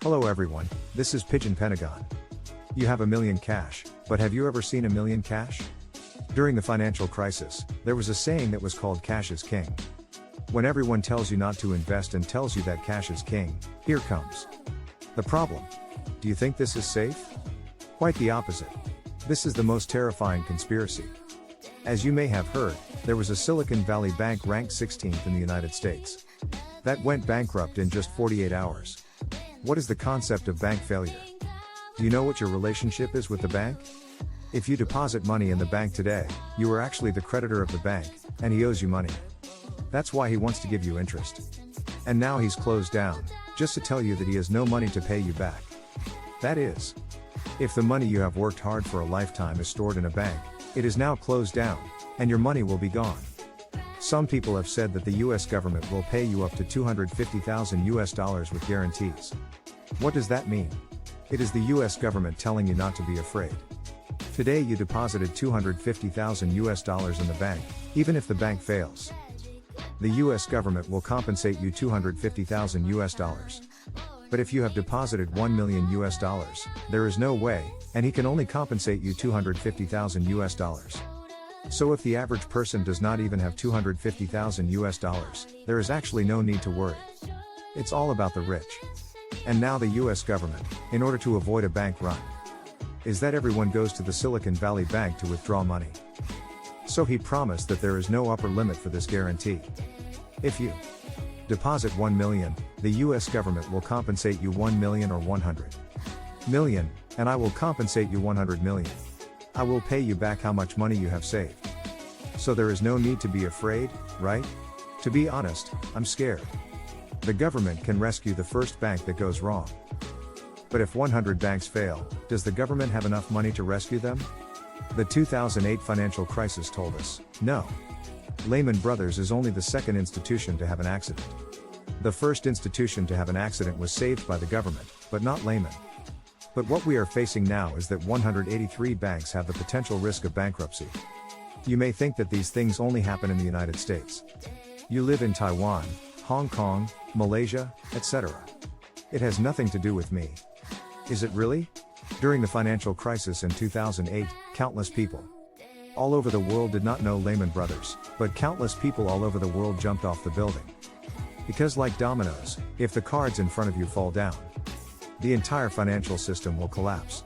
Hello everyone, this is Pigeon Pentagon. You have a million cash, but have you ever seen a million cash? During the financial crisis, there was a saying that was called cash is king. When everyone tells you not to invest and tells you that cash is king, here comes the problem. Do you think this is safe? Quite the opposite. This is the most terrifying conspiracy. As you may have heard, there was a Silicon Valley bank ranked 16th in the United States. That went bankrupt in just 48 hours. What is the concept of bank failure? Do you know what your relationship is with the bank? If you deposit money in the bank today, you are actually the creditor of the bank, and he owes you money. That's why he wants to give you interest. And now he's closed down, just to tell you that he has no money to pay you back. That is, if the money you have worked hard for a lifetime is stored in a bank, it is now closed down, and your money will be gone. Some people have said that the US government will pay you up to $250,000 with guarantees. What does that mean? It is the US government telling you not to be afraid. Today you deposited $250,000 in the bank, even if the bank fails. The US government will compensate you $250,000. But if you have deposited $1 million, there is no way, and he can only compensate you $250,000. So if the average person does not even have $250,000, there is actually no need to worry. It's all about the rich. And now the US government, in order to avoid a bank run, is that everyone goes to the Silicon Valley Bank to withdraw money. So he promised that there is no upper limit for this guarantee. If you deposit 1 million, the US government will compensate you 1 million or 100 million, and I will compensate you 100 million. I will pay you back how much money you have saved. So there is no need to be afraid, right? To be honest, I'm scared. The government can rescue the first bank that goes wrong. But if 100 banks fail, does the government have enough money to rescue them? The 2008 financial crisis told us, no. Lehman Brothers is only the second institution to have an accident. The first institution to have an accident was saved by the government, but not Lehman. But what we are facing now is that 183 banks have the potential risk of bankruptcy. You may think that these things only happen in the United States. You live in Taiwan, Hong Kong, Malaysia, etc. It has nothing to do with me. Is it really? During the financial crisis in 2008, countless people all over the world did not know Lehman Brothers, but countless people all over the world jumped off the building. Because like dominoes, if the cards in front of you fall down, the entire financial system will collapse.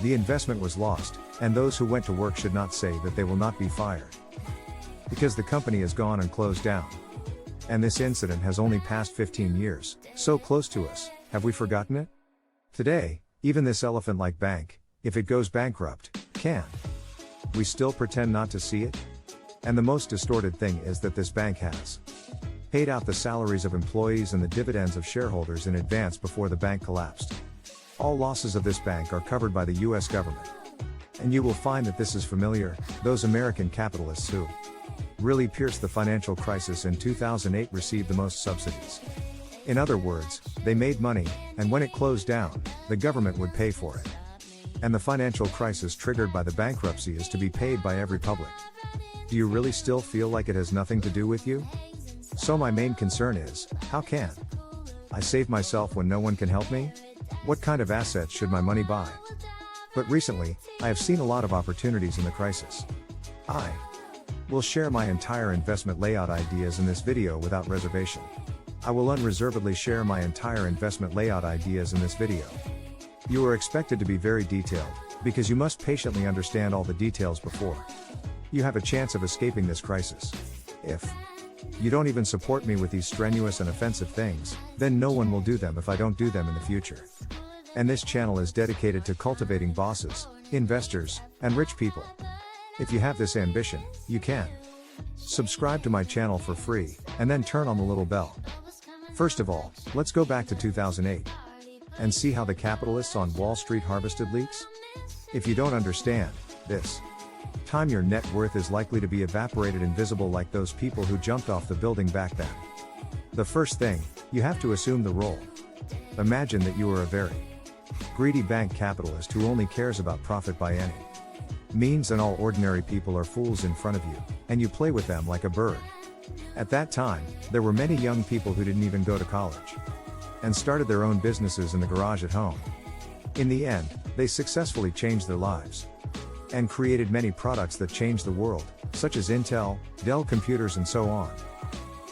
The investment was lost, and those who went to work should not say that they will not be fired. Because the company is gone and closed down. And this incident has only passed 15 years, so close to us, have we forgotten it? Today, even this elephant-like bank, if it goes bankrupt, can we still pretend not to see it? And the most distorted thing is that this bank has paid out the salaries of employees and the dividends of shareholders in advance before the bank collapsed. All losses of this bank are covered by the US government. And you will find that this is familiar, those American capitalists who really pierced the financial crisis in 2008 received the most subsidies. In other words, they made money, and when it closed down, the government would pay for it. And the financial crisis triggered by the bankruptcy is to be paid by every public. Do you really still feel like it has nothing to do with you? So my main concern is, how can I save myself when no one can help me? What kind of assets should my money buy? But recently, I have seen a lot of opportunities in the crisis. I will share my entire investment layout ideas in this video without reservation. I will unreservedly share my entire investment layout ideas in this video. You are expected to be very detailed, because you must patiently understand all the details before you have a chance of escaping this crisis. If you don't even support me with these strenuous and offensive things, then no one will do them if I don't do them in the future. And this channel is dedicated to cultivating bosses, investors, and rich people. If you have this ambition, you can subscribe to my channel for free, and then turn on the little bell. First of all, let's go back to 2008 and see how the capitalists on Wall Street harvested leaks. If you don't understand this time, your net worth is likely to be evaporated invisible like those people who jumped off the building back then. The first thing, you have to assume the role. Imagine that you are a very greedy bank capitalist who only cares about profit by any means, and all ordinary people are fools in front of you, and you play with them like a bird. At that time, there were many young people who didn't even go to college. and started their own businesses in the garage at home. In the end, they successfully changed their lives and created many products that changed the world, such as Intel, Dell computers and so on.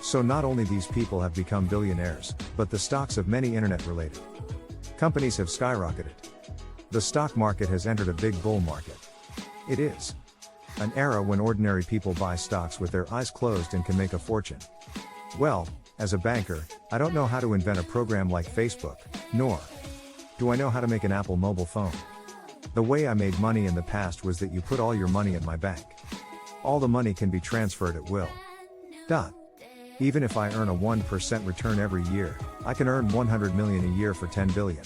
So not only these people have become billionaires, but the stocks of many internet-related companies have skyrocketed. The stock market has entered a big bull market. It is an era when ordinary people buy stocks with their eyes closed and can make a fortune. Well, as a banker, I don't know how to invent a program like Facebook, nor do I know how to make an Apple mobile phone. The way I made money in the past was that you put all your money in my bank. All the money can be transferred at will. Even if I earn a 1% return every year, I can earn 100 million a year for 10 billion.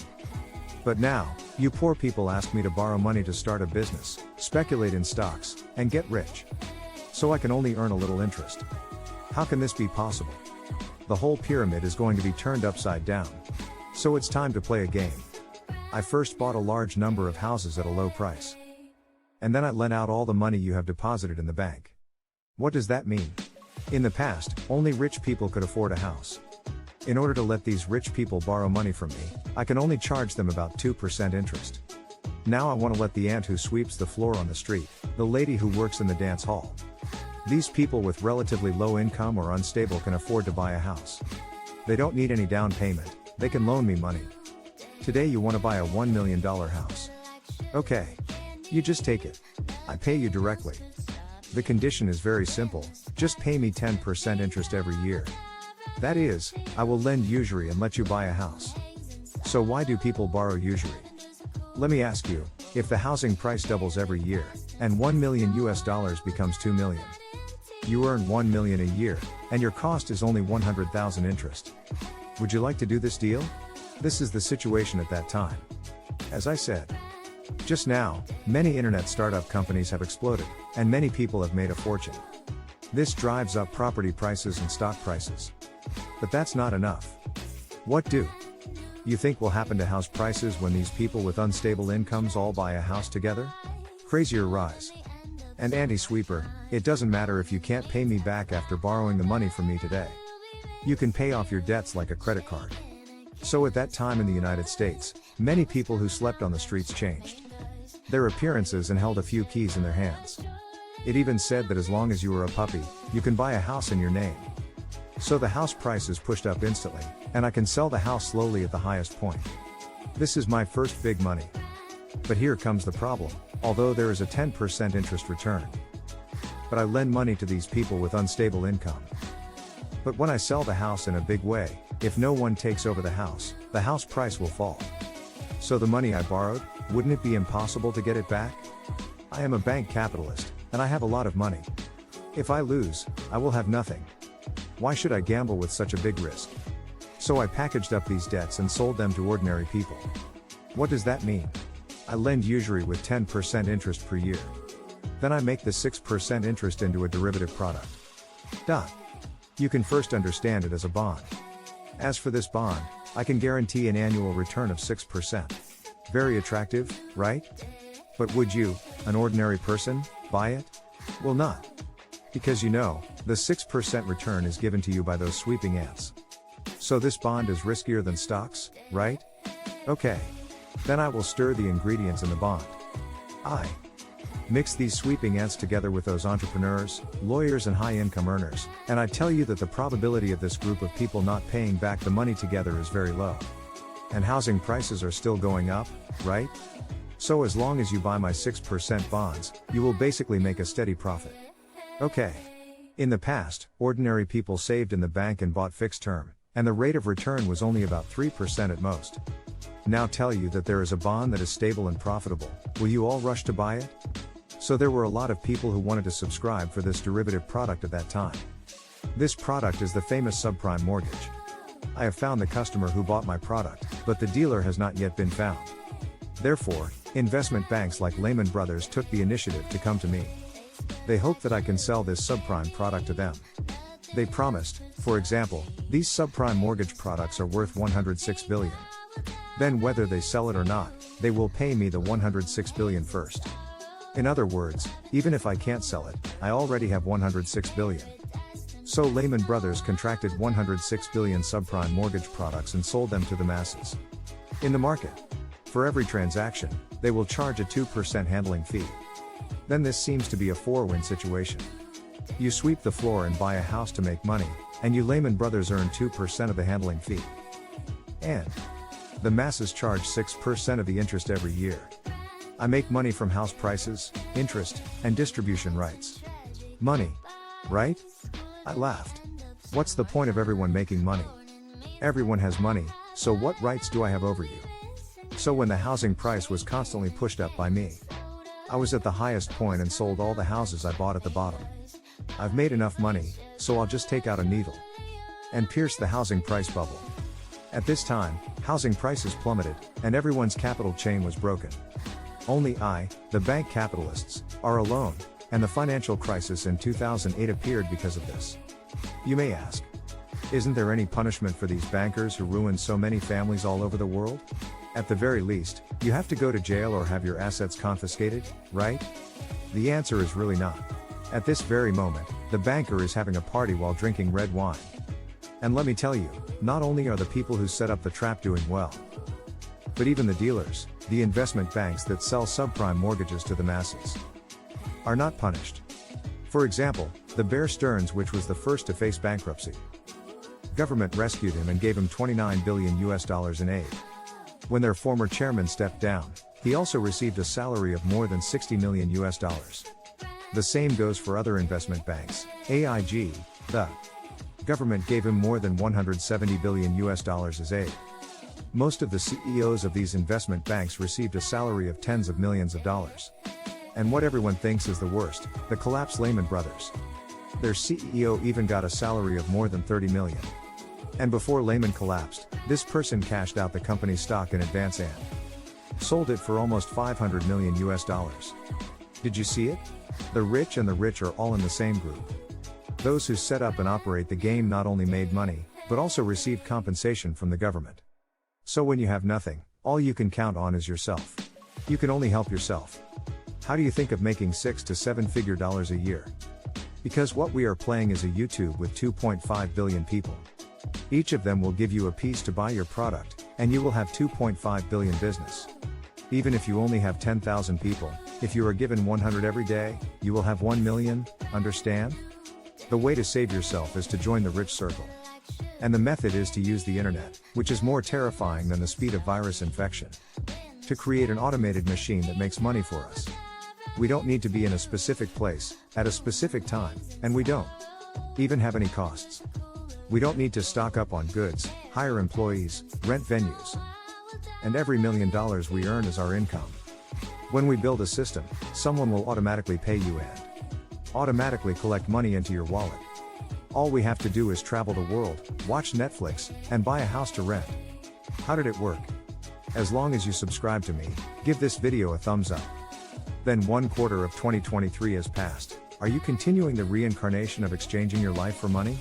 But now, you poor people ask me to borrow money to start a business, speculate in stocks, and get rich. So I can only earn a little interest. How can this be possible? The whole pyramid is going to be turned upside down. So it's time to play a game. I first bought a large number of houses at a low price. And then I lent out all the money you have deposited in the bank. What does that mean? In the past, only rich people could afford a house. In order to let these rich people borrow money from me, I can only charge them about 2% interest. Now I want to let the aunt who sweeps the floor on the street, the lady who works in the dance hall. These people with relatively low income or unstable can afford to buy a house. They don't need any down payment, they can loan me money. Today you want to buy a $1 million house. Okay. You just take it. I pay you directly. The condition is very simple, just pay me 10% interest every year. That is, I will lend usury and let you buy a house. So why do people borrow usury? Let me ask you, if the housing price doubles every year, and $1 million becomes 2 million. You earn 1 million a year, and your cost is only 100,000 interest. Would you like to do this deal? This is the situation at that time. As I said just now, many internet startup companies have exploded, and many people have made a fortune. This drives up property prices and stock prices. But that's not enough. What do you think will happen to house prices when these people with unstable incomes all buy a house together? Crazier rise. And anti-sweeper, it doesn't matter if you can't pay me back after borrowing the money from me today. You can pay off your debts like a credit card. So at that time in the United States, many people who slept on the streets changed their appearances and held a few keys in their hands. It even said that as long as you were a puppy, you can buy a house in your name. So the house price is pushed up instantly, and I can sell the house slowly at the highest point. This is my first big money. But here comes the problem, although there is a 10% interest return. But I lend money to these people with unstable income. But when I sell the house in a big way, if no one takes over the house price will fall. So the money I borrowed, wouldn't it be impossible to get it back? I am a bank capitalist, and I have a lot of money. If I lose, I will have nothing. Why should I gamble with such a big risk? So I packaged up these debts and sold them to ordinary people. What does that mean? I lend usury with 10% interest per year. Then I make the 6% interest into a derivative product. You can first understand it as a bond. As for this bond, I can guarantee an annual return of 6%. Very attractive, right? But would you, an ordinary person, buy it? Well, not. Because the 6% return is given to you by those sweeping ants. So this bond is riskier than stocks, right? Okay. Then I will stir the ingredients in the bond. I mix these sweeping ants together with those entrepreneurs, lawyers and high-income earners, and I tell you that the probability of this group of people not paying back the money together is very low. And housing prices are still going up, right? So as long as you buy my 6% bonds, you will basically make a steady profit. Okay. In the past, ordinary people saved in the bank and bought fixed term, and the rate of return was only about 3% at most. Now tell you that there is a bond that is stable and profitable, will you all rush to buy it? So there were a lot of people who wanted to subscribe for this derivative product at that time. This product is the famous subprime mortgage. I have found the customer who bought my product, but the dealer has not yet been found. Therefore, investment banks like Lehman Brothers took the initiative to come to me. They hope that I can sell this subprime product to them. They promised, for example, these subprime mortgage products are worth 106 billion. Then whether they sell it or not, they will pay me the 106 billion first. In other words, even if I can't sell it, I already have 106 billion. So Lehman Brothers contracted 106 billion subprime mortgage products and sold them to the masses. In the market, for every transaction, they will charge a 2% handling fee. Then this seems to be a four-win situation. You sweep the floor and buy a house to make money, and you Lehman Brothers earn 2% of the handling fee. And the masses charge 6% of the interest every year. I make money from house prices, interest, and distribution rights. Money, right? I laughed. What's the point of everyone making money? Everyone has money, so what rights do I have over you? So when the housing price was constantly pushed up by me, I was at the highest point and sold all the houses I bought at the bottom. I've made enough money, so I'll just take out a needle and pierce the housing price bubble. At this time, housing prices plummeted, and everyone's capital chain was broken. Only I, the bank capitalists, are alone, and the financial crisis in 2008 appeared because of this. You may ask, isn't there any punishment for these bankers who ruined so many families all over the world? At the very least, you have to go to jail or have your assets confiscated, right? The answer is really not. At this very moment, the banker is having a party while drinking red wine. And let me tell you, not only are the people who set up the trap doing well, but even the dealers, the investment banks that sell subprime mortgages to the masses, are not punished. For example, the Bear Stearns, which was the first to face bankruptcy. Government rescued him and gave him $29 billion in aid. When their former chairman stepped down, he also received a salary of more than $60 million. The same goes for other investment banks. AIG, the government gave him more than $170 billion as aid. Most of the CEOs of these investment banks received a salary of tens of millions of dollars. And what everyone thinks is the worst, the collapsed Lehman Brothers. Their CEO even got a salary of more than $30 million. And before Lehman collapsed, this person cashed out the company's stock in advance and sold it for almost $500 million. Did you see it? The rich and the rich are all in the same group. Those who set up and operate the game not only made money, but also received compensation from the government. So when you have nothing, all you can count on is yourself. You can only help yourself. How do you think of making 6 to 7-figure dollars a year? Because what we are playing is a YouTube with 2.5 billion people. Each of them will give you a piece to buy your product, and you will have 2.5 billion business. Even if you only have 10,000 people, if you are given 100 every day, you will have 1 million, understand? The way to save yourself is to join the rich circle. And the method is to use the internet, which is more terrifying than the speed of virus infection, to create an automated machine that makes money for us. We don't need to be in a specific place, at a specific time, and we don't even have any costs. We don't need to stock up on goods, hire employees, rent venues. And every $1 million we earn is our income. When we build a system, someone will automatically pay you and automatically collect money into your wallet. All we have to do is travel the world, watch Netflix, and buy a house to rent. How did it work? As long as you subscribe to me, give this video a thumbs up. Then 1/4 of 2023 has passed. Are you continuing the reincarnation of exchanging your life for money?